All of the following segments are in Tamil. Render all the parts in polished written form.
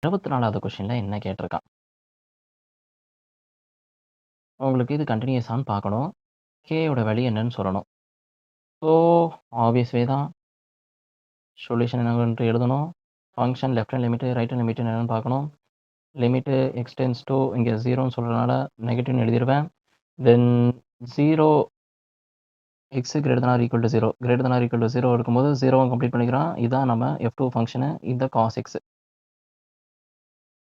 24வது கொஸ்டின்ல என்ன கேட்டிருக்கான்? உங்களுக்கு இது கன்டினியூஸான்னு பார்க்கணும். யோட வேல்யூ என்னன்னு சொல்லணும். ஸோ, ஆப்வியஸ் வே தான். சொல்யூஷன் என்னவென்று எழுதணும். Function left hand limit, right hand limit என்னன்னு பார்க்கணும். லிமிட் எக்ஸ் டெண்ட்ஸ் டூ இங்கே 0ன்னு சொல்றதுனால நெகட்டிவ்னு எழுதிருவேன். Then 0 x greater or equal to 0 greater or equal to 0 இருக்கும்போது 0வும் கம்ப்ளீட் பண்ணிக்கிறோம். இதான் நம்ம F2 ஃபங்ஷனு. இந்த காஸ் எக்ஸ்.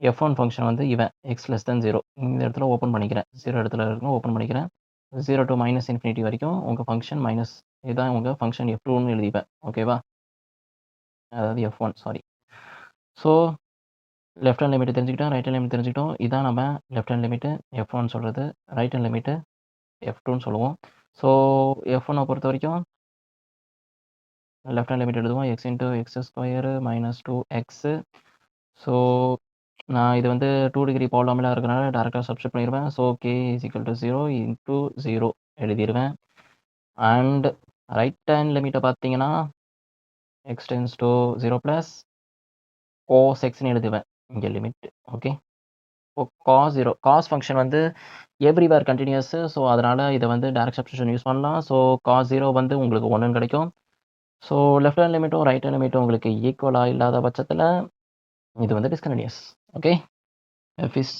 F1 ஃபங்ஷன் வந்து இவன் எக்ஸ் லெஸ் தென் 0 இந்த இடத்துல ஓப்பன் பண்ணிக்கிறேன். 0 இடத்துல இருக்கும் ஓப்பன் பண்ணிக்கிறேன். 0 to மைனஸ் இன்ஃபினிட்டி வரைக்கும் உங்கள் ஃபங்ஷன் மைனஸ் இதுதான் உங்கள் ஃபங்ஷன் F2ன்னு எழுதிப்பேன். ஓகேவா? அதாவது F1 sorry. So, left hand limit தெரிஞ்சுக்கிட்டோம், ரைட் ஹேண்ட் லிமிட் தெரிஞ்சுக்கிட்டோம். இதான் நம்ம லெஃப்ட் ஹேண்ட் லிமிட்டு F1 சொல்கிறது. ரைட் ஹேண்ட் லிமிட்டு F2ன்னு சொல்லுவோம். ஸோ, F1 பொறுத்த வரைக்கும் லெஃப்ட் ஹேண்ட் லிமிட் எழுதுவோம். X into X square minus 2x. So, நான் இது வந்து 2 டிகிரி பாலினாமியலா இருக்கனால டைரக்ட்டா சப்ஸ்டிட்யூட் பண்ணிருவேன். ஸோ, k = 0 இன்டூ 0 எழுதிருவேன். அண்ட் ரைட் ஹேண்ட் லிமிட்ட பார்த்தீங்கன்னா, x tends to 0 plus cos xன்னு எழுதுவேன். இங்க லிமிட். ஓகே. இப்போ cos 0 cos ஃபங்ஷன் வந்து எவ்ரிவேர் கன்டினியூயஸ். ஸோ, அதனால இத வந்து டைரக்ட் சப்ஸ்டிட்யூஷன் யூஸ் பண்ணலாம். ஸோ, cos 0 வந்து உங்களுக்கு 1ன்னு கிடைக்கும். ஸோ, லெஃப்ட் ஹேண்ட் லிமிட்டும், ரைட் ஹேண்ட் லிமிட்டும் உங்களுக்கு ஈக்குவலா இல்லாத பட்சத்தில இது வந்து discontinuous. Okay. F is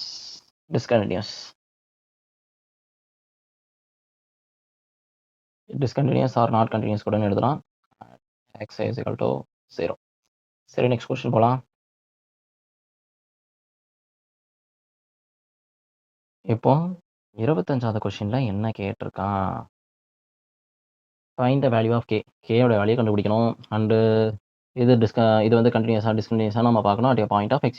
discontinuous. Discontinuous R not continuous கூடன்னு எழுதலாம். x = 0. சரி, நெக்ஸ்ட் கொஸ்டின் போலாம். இப்போ 25வது கொஸ்டின்ல என்ன கேட்டிருக்கான்? ஃபைண்ட் த வேல்யூ ஆஃப் யோட வேல்யூ கண்டுபிடிக்கணும். அண்டு இது வந்து கன்டினியூயஸா, டிஸ்கன்டினியூஸா நம்ம பார்க்கணும். At a point of x